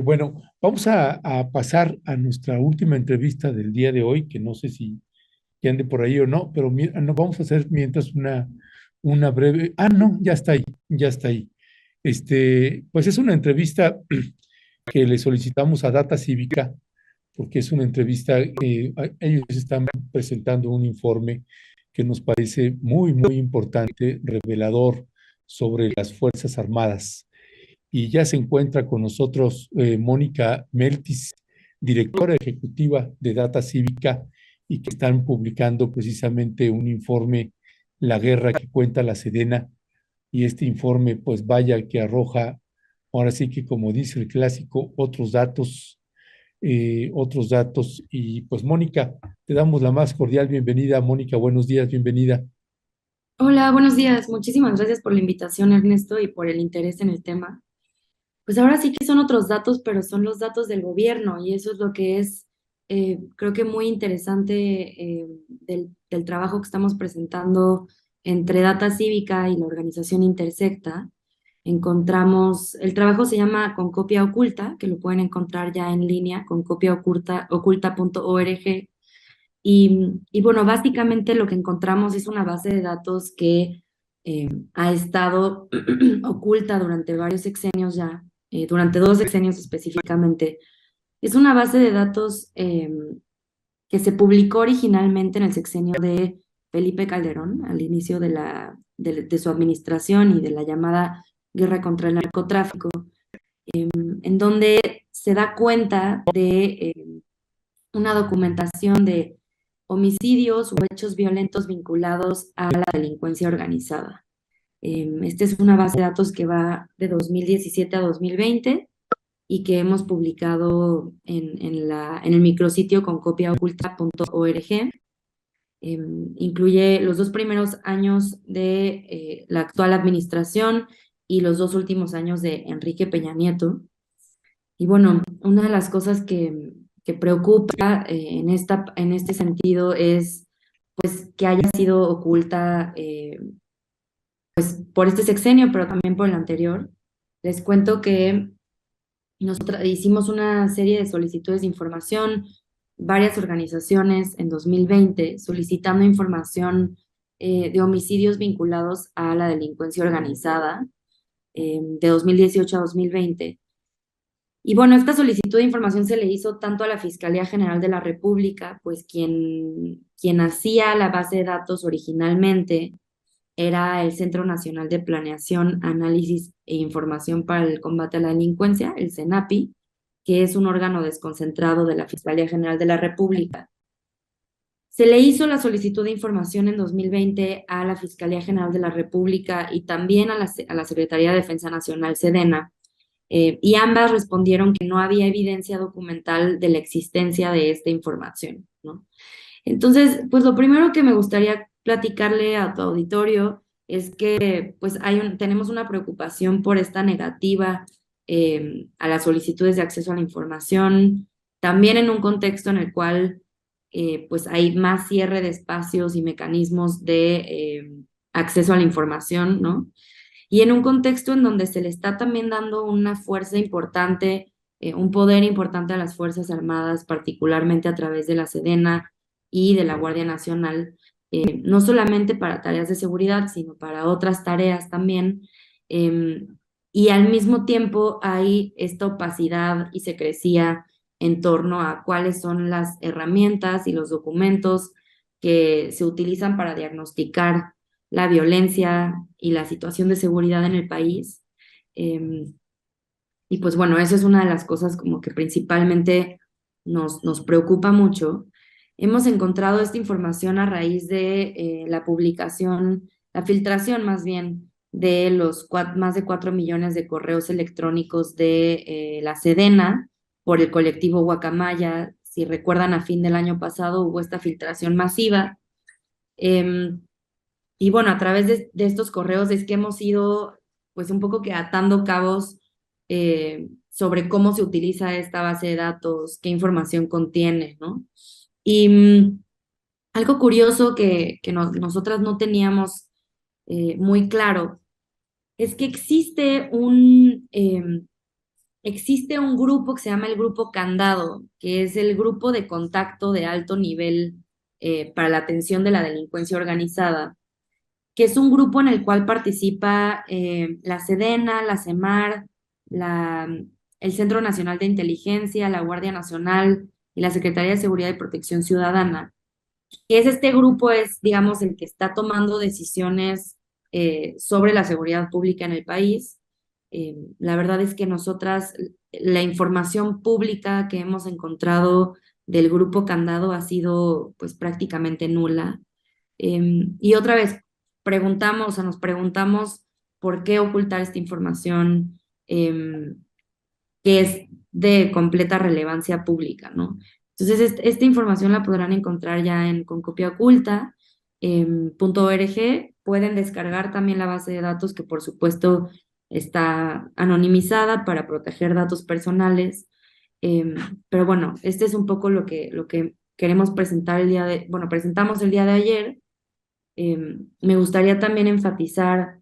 Bueno, vamos a pasar a nuestra última entrevista del día de hoy, que no sé si ya ande por ahí o no, pero no, vamos a hacer mientras una breve. Ah, no, ya está ahí, ya está ahí. Pues es una entrevista que le solicitamos a Data Cívica, porque es una entrevista, ellos están presentando un informe que nos parece muy, muy importante, revelador sobre las Fuerzas Armadas. Y ya se encuentra con nosotros Mónica Meltis, directora ejecutiva de Data Cívica, y que están publicando precisamente un informe, La guerra que cuenta la Sedena, y este informe, pues vaya que arroja, ahora sí que como dice el clásico, otros datos. Y pues Mónica, te damos la más cordial bienvenida. Mónica, buenos días, bienvenida. Hola, buenos días. Muchísimas gracias por la invitación, Ernesto, y por el interés en el tema. Pues ahora sí que son otros datos, pero son los datos del gobierno y eso es lo que es, creo que muy interesante del trabajo que estamos presentando entre Data Cívica y la organización Intersecta. Encontramos, el trabajo se llama Con Copia Oculta, que lo pueden encontrar ya en línea con copiaoculta.org. Y bueno, básicamente lo que encontramos es una base de datos que ha estado oculta durante varios sexenios ya, durante 2 sexenios específicamente. Es una base de datos que se publicó originalmente en el sexenio de Felipe Calderón, al inicio de su administración y de la llamada guerra contra el narcotráfico, en donde se da cuenta de una documentación de homicidios u hechos violentos vinculados a la delincuencia organizada. Esta es una base de datos que va de 2017 a 2020 y que hemos publicado en el micrositio con copiaoculta.org. Incluye los 2 primeros años de la actual administración y los 2 últimos años de Enrique Peña Nieto. Y bueno, una de las cosas que preocupa en este sentido es pues que haya sido oculta por este sexenio, pero también por el anterior. Les cuento que nosotros hicimos una serie de solicitudes de información, varias organizaciones en 2020 solicitando información de homicidios vinculados a la delincuencia organizada de 2018 a 2020. Y bueno, esta solicitud de información se le hizo tanto a la Fiscalía General de la República, pues quien hacía la base de datos originalmente era el Centro Nacional de Planeación, Análisis e Información para el Combate a la Delincuencia, el CENAPI, que es un órgano desconcentrado de la Fiscalía General de la República. Se le hizo la solicitud de información en 2020 a la Fiscalía General de la República y también a la Secretaría de Defensa Nacional, SEDENA, y ambas respondieron que no había evidencia documental de la existencia de esta información, ¿no? Entonces, pues lo primero que me gustaría platicarle a tu auditorio es que pues tenemos una preocupación por esta negativa a las solicitudes de acceso a la información, también en un contexto en el cual pues hay más cierre de espacios y mecanismos de acceso a la información, ¿no? Y en un contexto en donde se le está también dando una fuerza importante, un poder importante a las Fuerzas Armadas, particularmente a través de la Sedena y de la Guardia Nacional, no solamente para tareas de seguridad, sino para otras tareas también. eh, y al mismo tiempo hay esta opacidad y secrecía en torno a cuáles son las herramientas y los documentos que se utilizan para diagnosticar la violencia y la situación de seguridad en el país. Eh, y pues bueno, eso es una de las cosas como que principalmente nos preocupa mucho. Hemos encontrado esta información a raíz de la publicación, la filtración más bien, de los más de 4 millones de correos electrónicos de la Sedena por el colectivo Guacamaya. Si recuerdan, a fin del año pasado hubo esta filtración masiva. Y bueno, a través de estos correos es que hemos ido pues un poco que atando cabos sobre cómo se utiliza esta base de datos, qué información contiene, ¿no? Y algo curioso que nosotras no teníamos muy claro es que existe existe un grupo que se llama el Grupo Candado, que es el grupo de contacto de alto nivel para la atención de la delincuencia organizada, que es un grupo en el cual participa la Sedena, la CEMAR, la, el Centro Nacional de Inteligencia, la Guardia Nacional y la Secretaría de Seguridad y Protección Ciudadana. Que es este grupo, es, digamos, el que está tomando decisiones sobre la seguridad pública en el país. La verdad es que nosotras, la información pública que hemos encontrado del grupo Candado ha sido pues prácticamente nula. Y otra vez, preguntamos, o sea, nos preguntamos por qué ocultar esta información que es de completa relevancia pública, ¿no? Entonces, esta información la podrán encontrar ya en con copia oculta, .org. Pueden descargar también la base de datos, que por supuesto está anonimizada para proteger datos personales. Em, pero bueno, este es un poco lo que queremos presentar el día de, bueno, presentamos el día de ayer. Me gustaría también enfatizar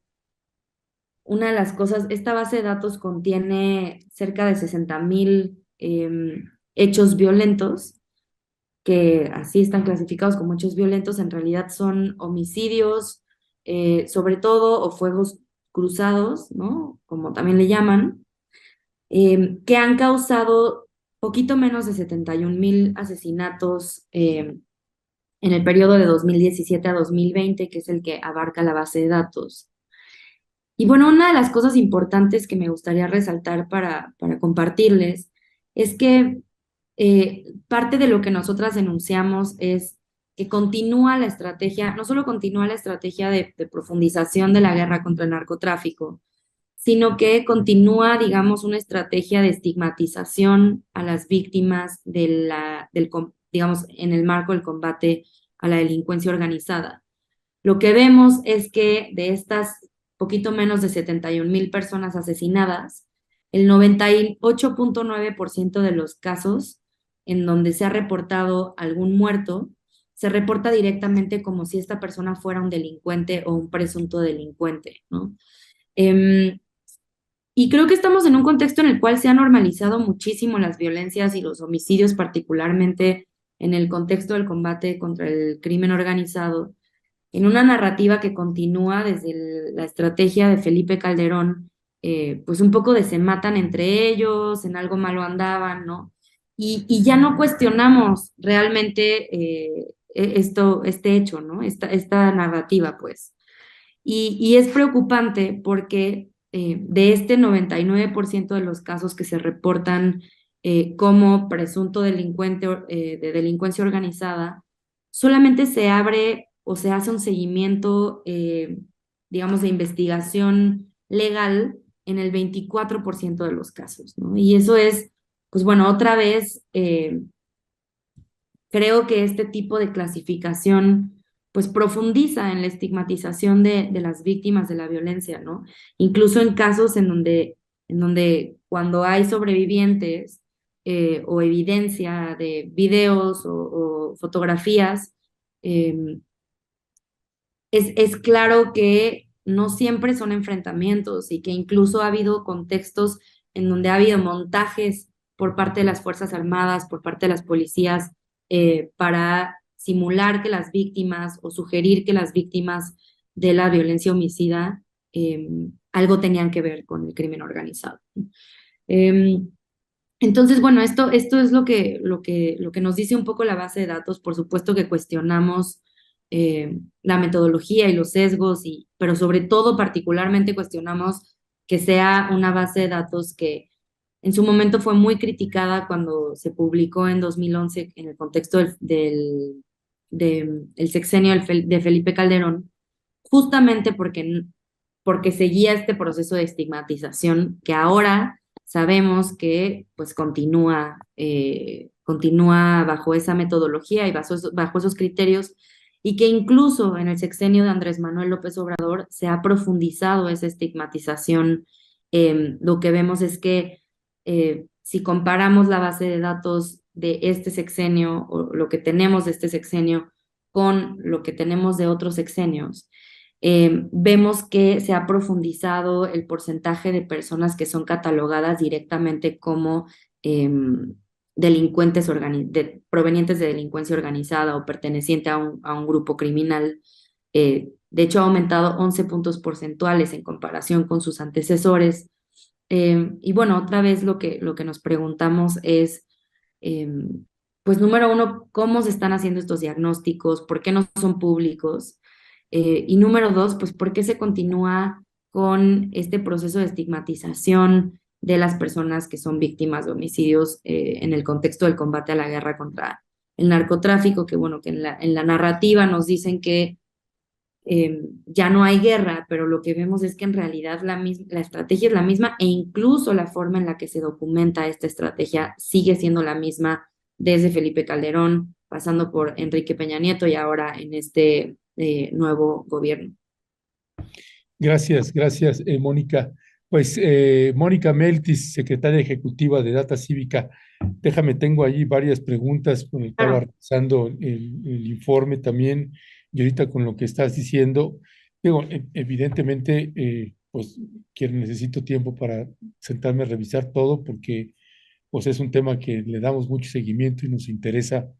una de las cosas, esta base de datos contiene cerca de 60,000 hechos violentos, que así están clasificados como hechos violentos, en realidad son homicidios, sobre todo, o fuegos cruzados, ¿no? Como también le llaman, que han causado poquito menos de 71,000 asesinatos en el periodo de 2017 a 2020, que es el que abarca la base de datos. Y bueno, una de las cosas importantes que me gustaría resaltar para compartirles es que parte de lo que nosotras denunciamos es que continúa la estrategia, no solo continúa la estrategia de profundización de la guerra contra el narcotráfico, sino que continúa, digamos, una estrategia de estigmatización a las víctimas digamos, en el marco del combate a la delincuencia organizada. Lo que vemos es que de estas poquito menos de 71,000 personas asesinadas, el 98.9% de los casos en donde se ha reportado algún muerto, se reporta directamente como si esta persona fuera un delincuente o un presunto delincuente, ¿no? Y creo que estamos en un contexto en el cual se ha normalizado muchísimo las violencias y los homicidios, particularmente en el contexto del combate contra el crimen organizado, en una narrativa que continúa desde la estrategia de Felipe Calderón, pues un poco de se matan entre ellos, en algo malo andaban, ¿no? Y ya no cuestionamos realmente este hecho, ¿no? Esta narrativa, pues. Y es preocupante porque de este 99% de los casos que se reportan como presunto delincuente de delincuencia organizada, solamente se abre o se hace un seguimiento, digamos, de investigación legal en el 24% de los casos, ¿no? Y eso es, pues bueno, otra vez, creo que este tipo de clasificación pues profundiza en la estigmatización de las víctimas de la violencia, ¿no? Incluso en casos en donde cuando hay sobrevivientes o evidencia de videos o fotografías, eh, es claro que no siempre son enfrentamientos y que incluso ha habido contextos en donde ha habido montajes por parte de las Fuerzas Armadas, por parte de las policías, para simular que las víctimas o sugerir que las víctimas de la violencia homicida algo tenían que ver con el crimen organizado. Eh, entonces, bueno, esto es lo que nos dice un poco la base de datos. Por supuesto que cuestionamos la metodología y los sesgos, pero sobre todo particularmente cuestionamos que sea una base de datos que en su momento fue muy criticada cuando se publicó en 2011 en el contexto el sexenio de Felipe Calderón, justamente porque seguía este proceso de estigmatización que ahora sabemos que pues continúa bajo esa metodología y bajo esos criterios, y que incluso en el sexenio de Andrés Manuel López Obrador se ha profundizado esa estigmatización. Lo que vemos es que si comparamos la base de datos de este sexenio o lo que tenemos de este sexenio con lo que tenemos de otros sexenios, Vemos que se ha profundizado el porcentaje de personas que son catalogadas directamente como delincuentes provenientes de delincuencia organizada o perteneciente a un grupo criminal. De hecho, ha aumentado 11 puntos porcentuales en comparación con sus antecesores. Y bueno, otra vez lo que nos preguntamos es, eh, pues número uno, ¿cómo se están haciendo estos diagnósticos? ¿Por qué no son públicos? Y número dos, pues ¿por qué se continúa con este proceso de estigmatización de las personas que son víctimas de homicidios en el contexto del combate a la guerra contra el narcotráfico? Que bueno, que en la narrativa nos dicen que ya no hay guerra, pero lo que vemos es que en realidad la estrategia es la misma e incluso la forma en la que se documenta esta estrategia sigue siendo la misma desde Felipe Calderón, pasando por Enrique Peña Nieto y ahora en este nuevo gobierno. Gracias, gracias, Mónica. Pues Mónica Meltis, secretaria ejecutiva de Data Cívica, déjame, tengo allí varias preguntas, con estaba Claro. revisando el informe también, y ahorita con lo que estás diciendo, digo, evidentemente, pues necesito tiempo para sentarme a revisar todo, porque pues es un tema que le damos mucho seguimiento y nos interesa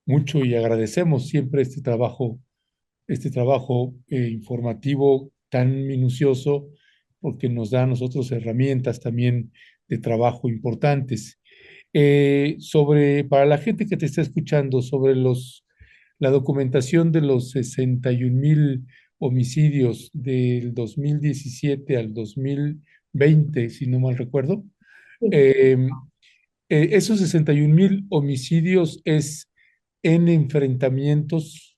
mucho y agradecemos siempre este trabajo informativo tan minucioso, porque nos da a nosotros herramientas también de trabajo importantes. Para la gente que te está escuchando, sobre la documentación de los 61,000 homicidios del 2017 al 2020, si no mal recuerdo, Sí. eh, esos 61,000 homicidios es en enfrentamientos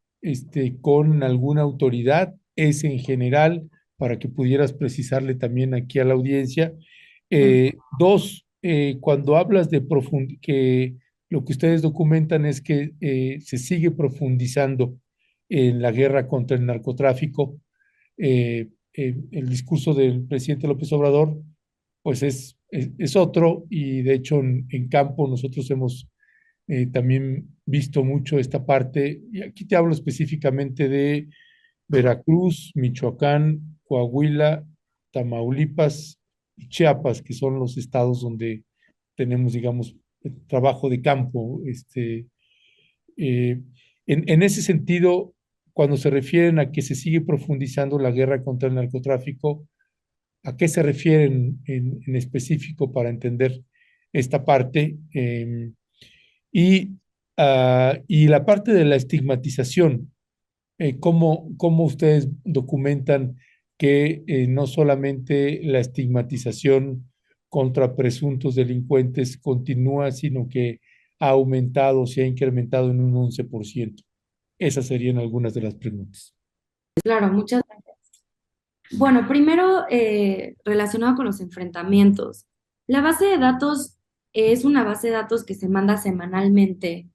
con alguna autoridad, es en general, para que pudieras precisarle también aquí a la audiencia. Dos, cuando hablas de que lo que ustedes documentan es que se sigue profundizando en la guerra contra el narcotráfico, el discurso del presidente López Obrador pues es otro, y de hecho en campo nosotros hemos también visto mucho esta parte, y aquí te hablo específicamente de Veracruz, Michoacán, Coahuila, Tamaulipas y Chiapas, que son los estados donde tenemos, digamos, trabajo de campo. Eh, en ese sentido, cuando se refieren a que se sigue profundizando la guerra contra el narcotráfico, ¿a qué se refieren en específico para entender esta parte? Y la parte de la estigmatización, ¿cómo ustedes documentan que no solamente la estigmatización contra presuntos delincuentes continúa, sino que ha aumentado, se ha incrementado en un 11%? Esas serían algunas de las preguntas. Claro, muchas. Bueno, primero, relacionado con los enfrentamientos. La base de datos es una base de datos que se manda semanalmente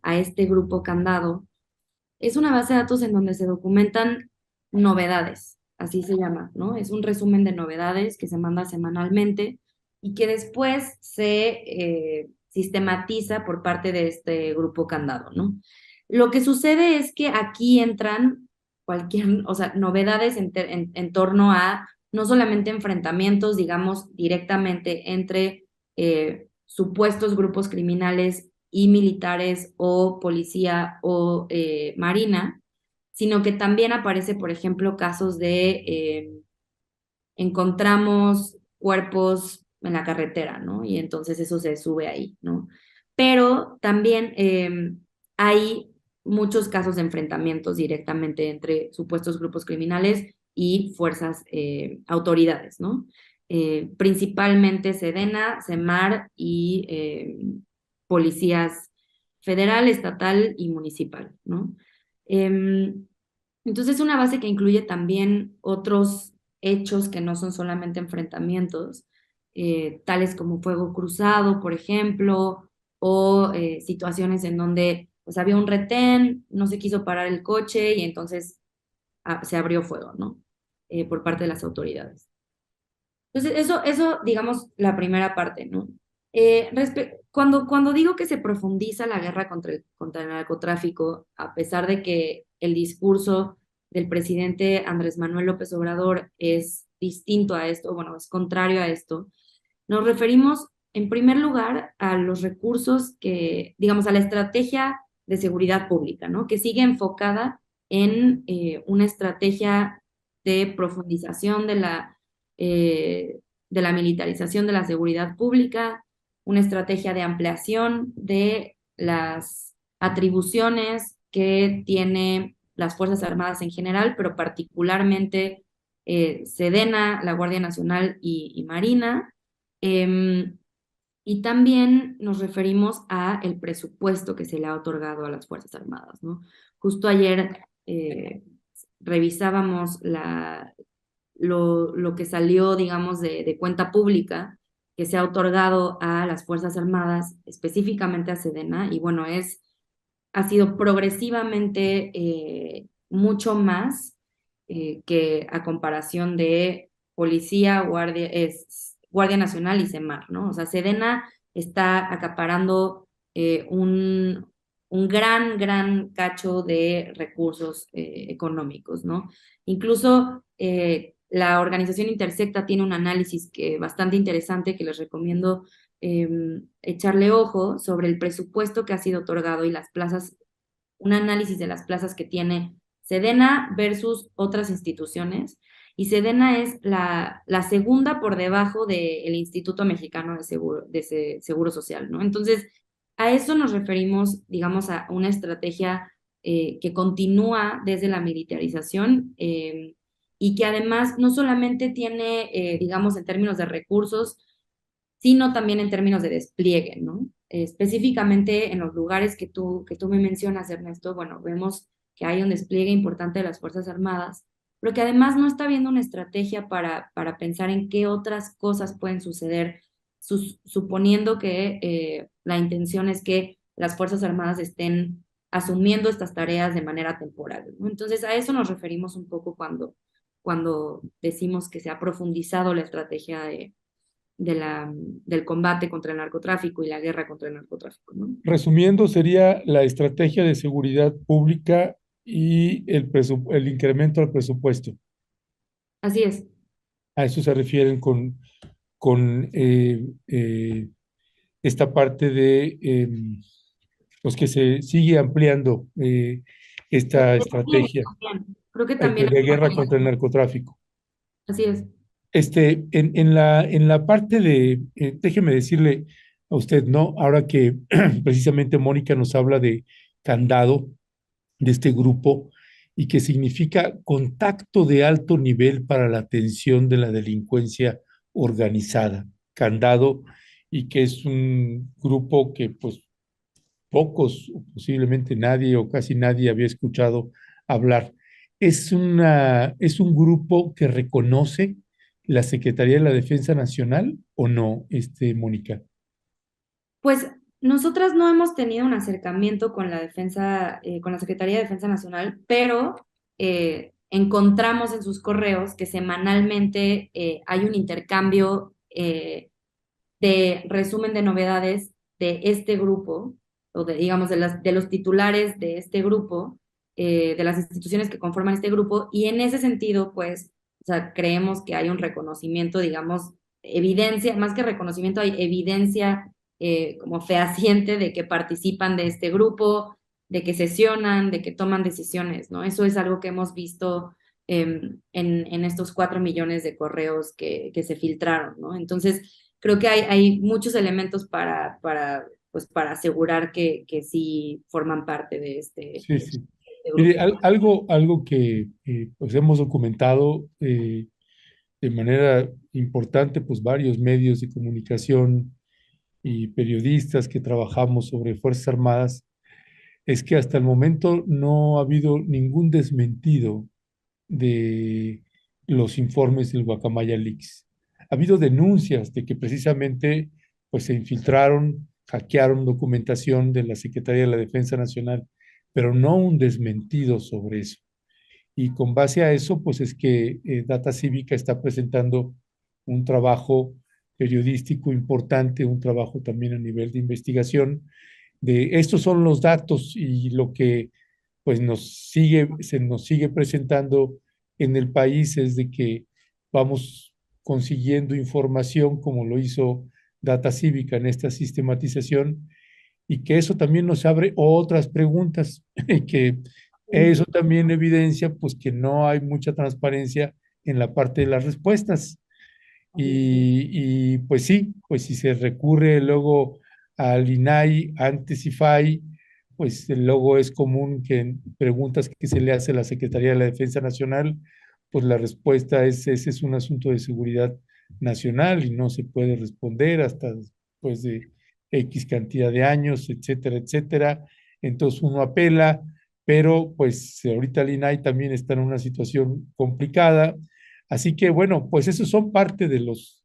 a este grupo candado. Es una base de datos en donde se documentan novedades, así se llama, ¿no? Es un resumen de novedades que se manda semanalmente y que después se sistematiza por parte de este grupo candado, ¿no? Lo que sucede es que aquí entran o sea, novedades en torno a no solamente enfrentamientos, digamos, directamente entre supuestos grupos criminales y militares o policía o marina, sino que también aparece, por ejemplo, casos de encontramos cuerpos en la carretera, ¿no? Y entonces eso se sube ahí, ¿no? Pero también hay muchos casos de enfrentamientos directamente entre supuestos grupos criminales y fuerzas, autoridades, ¿no? Principalmente Sedena, Semar y policías federal, estatal y municipal, ¿no? Entonces es una base que incluye también otros hechos que no son solamente enfrentamientos, tales como fuego cruzado, por ejemplo, o situaciones en donde pues, había un retén, no se quiso parar el coche y entonces se abrió fuego, ¿no? Por parte de las autoridades. Entonces, eso, digamos, la primera parte, ¿no? Cuando digo que se profundiza la guerra contra el narcotráfico, a pesar de que el discurso del presidente Andrés Manuel López Obrador es distinto a esto, bueno, es contrario a esto. Nos referimos, en primer lugar, a los recursos que, digamos, a la estrategia de seguridad pública, ¿no? Que sigue enfocada en una estrategia de profundización de la militarización de la seguridad pública, una estrategia de ampliación de las atribuciones que tiene las Fuerzas Armadas en general, pero particularmente Sedena, la Guardia Nacional y Marina. Em, y también nos referimos a el presupuesto que se le ha otorgado a las Fuerzas Armadas, ¿no? Justo ayer revisábamos lo que salió, digamos, de cuenta pública que se ha otorgado a las Fuerzas Armadas, específicamente a Sedena, y bueno, ha sido progresivamente mucho más que a comparación de policía, Guardia Nacional y CEMAR, ¿no? O sea, Sedena está acaparando un gran cacho de recursos económicos, ¿no? Incluso la organización Intersecta tiene un análisis bastante interesante que les recomiendo echarle ojo sobre el presupuesto que ha sido otorgado y las plazas, un análisis de las plazas que tiene Sedena versus otras instituciones. Y Sedena es la segunda por debajo del Instituto Mexicano de Seguro Social, ¿no? Entonces, a eso nos referimos, digamos, a una estrategia que continúa desde la militarización y que además no solamente tiene, digamos, en términos de recursos, sino también en términos de despliegue, ¿no? Específicamente en los lugares que tú me mencionas, Ernesto, bueno, vemos que hay un despliegue importante de las Fuerzas Armadas, pero que además no está viendo una estrategia para pensar en qué otras cosas pueden suceder, suponiendo que la intención es que las Fuerzas Armadas estén asumiendo estas tareas de manera temporal, ¿no? Entonces, a eso nos referimos un poco cuando decimos que se ha profundizado la estrategia del combate contra el narcotráfico y la guerra contra el narcotráfico, ¿no? Resumiendo, sería la estrategia de seguridad pública y el incremento del presupuesto. Así es, A eso se refieren con esta parte de los que se sigue ampliando esta estrategia creo que también, de guerra contra el narcotráfico. así es. En la parte déjeme decirle a usted, ¿no? Ahora que precisamente Mónica nos habla de candado, de este grupo, y que significa contacto de alto nivel para la atención de la delincuencia organizada, candado, y que es un grupo que pues pocos, o posiblemente nadie o casi nadie había escuchado hablar. ¿Es un grupo que reconoce la Secretaría de la Defensa Nacional o no, Mónica? Pues nosotras no hemos tenido un acercamiento con la defensa, con la Secretaría de Defensa Nacional, pero encontramos en sus correos que semanalmente hay un intercambio de resumen de novedades de este grupo, o digamos, de los titulares de este grupo, de las instituciones que conforman este grupo, y en ese sentido, pues, o sea, creemos que hay un reconocimiento, digamos, evidencia, más que reconocimiento, hay evidencia como fehaciente de que participan de este grupo, de que sesionan, de que toman decisiones, ¿no? Eso es algo que hemos visto en estos 4 millones de correos que se filtraron, ¿no? Entonces, creo que hay muchos elementos pues, para asegurar que sí forman parte de Sí, sí. este Mire, grupo. algo que pues hemos documentado de manera importante, pues varios medios de comunicación y periodistas que trabajamos sobre Fuerzas Armadas, es que hasta el momento no ha habido ningún desmentido de los informes del Guacamaya Leaks. Ha habido denuncias de que precisamente pues, se infiltraron, hackearon documentación de la Secretaría de la Defensa Nacional, pero no un desmentido sobre eso. Y con base a eso, pues es que Data Cívica está presentando un trabajo periodístico importante, un trabajo también a nivel de investigación, de estos son los datos y lo que pues se nos sigue presentando en el país es de que vamos consiguiendo información como lo hizo Data Cívica en esta sistematización y que eso también nos abre otras preguntas y que eso también evidencia pues que no hay mucha transparencia en la parte de las respuestas. Pues sí, pues si se recurre luego al INAI, antes IFAI, pues luego es común que en preguntas que se le hace a la Secretaría de la Defensa Nacional, pues la respuesta es, ese es un asunto de seguridad nacional y no se puede responder hasta después de X cantidad de años, etcétera, etcétera. Entonces uno apela, pero pues ahorita el INAI también está en una situación complicada. Así que bueno, pues esos son parte de los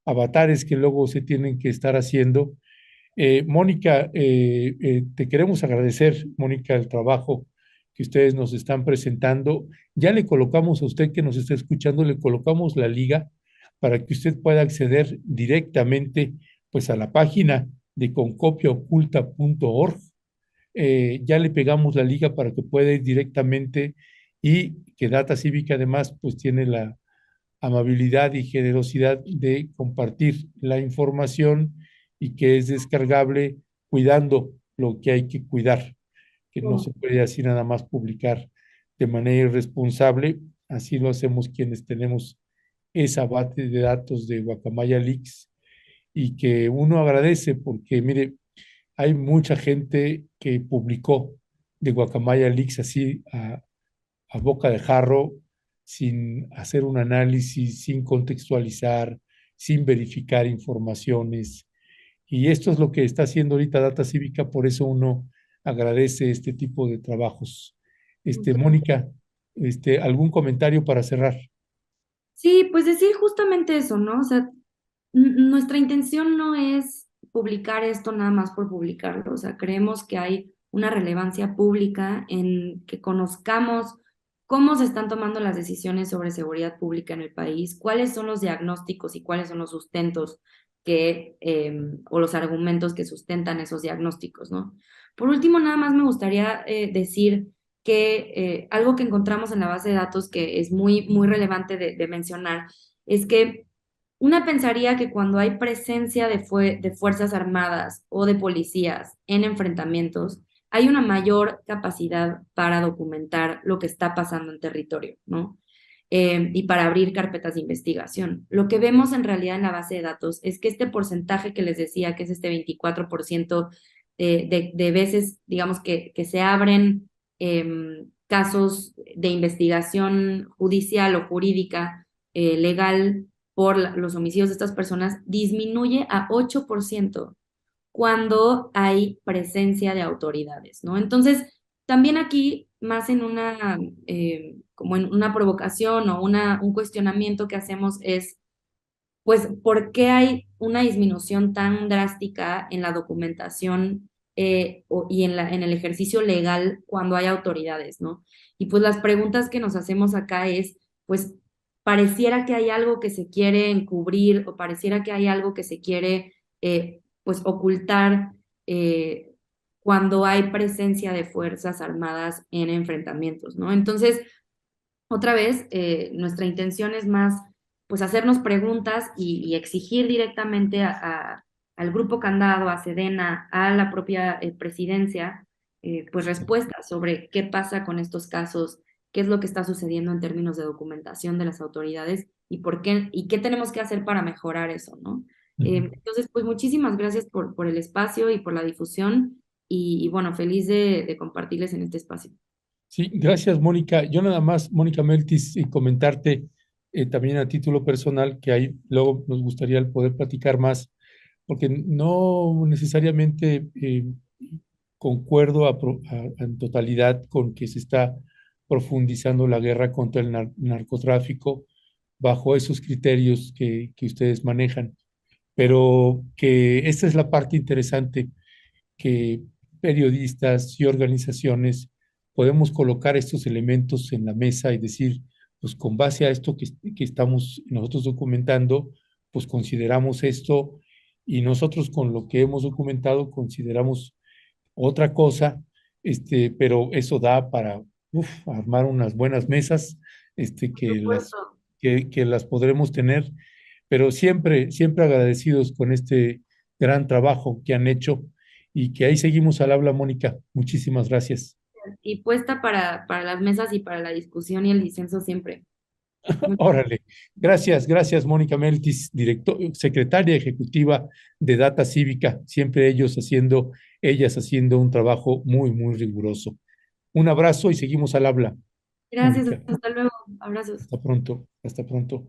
avatares que luego se tienen que estar haciendo. Mónica, te queremos agradecer, Mónica, el trabajo que ustedes nos están presentando. Ya le colocamos a usted que nos está escuchando, le colocamos la liga para que usted pueda acceder directamente pues a la página de concopiaoculta.org. Ya le pegamos la liga para que pueda ir directamente y que Data Cívica además pues tiene la amabilidad y generosidad de compartir la información y que es descargable cuidando lo que hay que cuidar, que no se puede así nada más publicar de manera irresponsable. Así lo hacemos quienes tenemos esa base de datos de Guacamaya Leaks y que uno agradece porque, mire, hay mucha gente que publicó de Guacamaya Leaks así a boca de jarro, sin hacer un análisis, sin contextualizar, sin verificar informaciones. Y esto es lo que está haciendo ahorita Data Cívica, por eso uno agradece este tipo de trabajos. Mónica, ¿algún comentario para cerrar? Sí, pues decir justamente eso, ¿no? O sea, nuestra intención no es publicar esto nada más por publicarlo, o sea, creemos que hay una relevancia pública en que conozcamos cómo se están tomando las decisiones sobre seguridad pública en el país, cuáles son los diagnósticos y cuáles son los sustentos o los argumentos que sustentan esos diagnósticos, ¿no? Por último, nada más me gustaría decir que algo que encontramos en la base de datos que es muy, muy relevante de mencionar es que una pensaría que cuando hay presencia de Fuerzas Armadas o de policías en enfrentamientos, hay una mayor capacidad para documentar lo que está pasando en territorio, ¿no? Y para abrir carpetas de investigación. Lo que vemos en realidad en la base de datos es que este porcentaje que les decía, que es este 24% de veces, digamos, que se abren casos de investigación judicial o jurídica legal por los homicidios de estas personas disminuye a 8% cuando hay presencia de autoridades, ¿no? Entonces, también aquí, más en una, como en una provocación o un cuestionamiento que hacemos es, pues, ¿por qué hay una disminución tan drástica en la documentación y en el ejercicio legal cuando hay autoridades, ¿no? Y pues las preguntas que nos hacemos acá es, pues, pareciera que hay algo que se quiere encubrir o pareciera que hay algo que se quiere, pues, ocultar eh, cuando hay presencia de fuerzas armadas en enfrentamientos, ¿no? Entonces, otra vez, nuestra intención es más, pues, hacernos preguntas y exigir directamente al Grupo Candado, a Sedena, a la propia presidencia, pues respuestas sobre qué pasa con estos casos, qué es lo que está sucediendo en términos de documentación de las autoridades y por qué, y qué tenemos que hacer para mejorar eso, ¿no? Entonces, pues muchísimas gracias por el espacio y por la difusión y bueno, feliz de compartirles en este espacio. Sí, gracias, Mónica. Yo nada más, Mónica Meltis, y comentarte también a título personal que ahí luego nos gustaría el poder platicar más, porque no necesariamente concuerdo en totalidad con que se está profundizando la guerra contra el narcotráfico bajo esos criterios que ustedes manejan, pero que esta es la parte interesante que periodistas y organizaciones podemos colocar estos elementos en la mesa y decir, pues con base a esto que estamos nosotros documentando, pues consideramos esto y nosotros con lo que hemos documentado consideramos otra cosa pero eso da para armar unas buenas mesas, Por supuesto. que las podremos tener, pero siempre, siempre agradecidos con este gran trabajo que han hecho y que ahí seguimos al habla, Mónica. Muchísimas gracias. Y puesta para las mesas y para la discusión y el disenso siempre. Muchas Órale, gracias, gracias, Mónica Meltis, secretaria ejecutiva de Data Cívica, siempre ellas haciendo un trabajo muy, muy riguroso. Un abrazo y seguimos al habla, gracias, Mónica. hasta luego, abrazos. Hasta pronto, hasta pronto.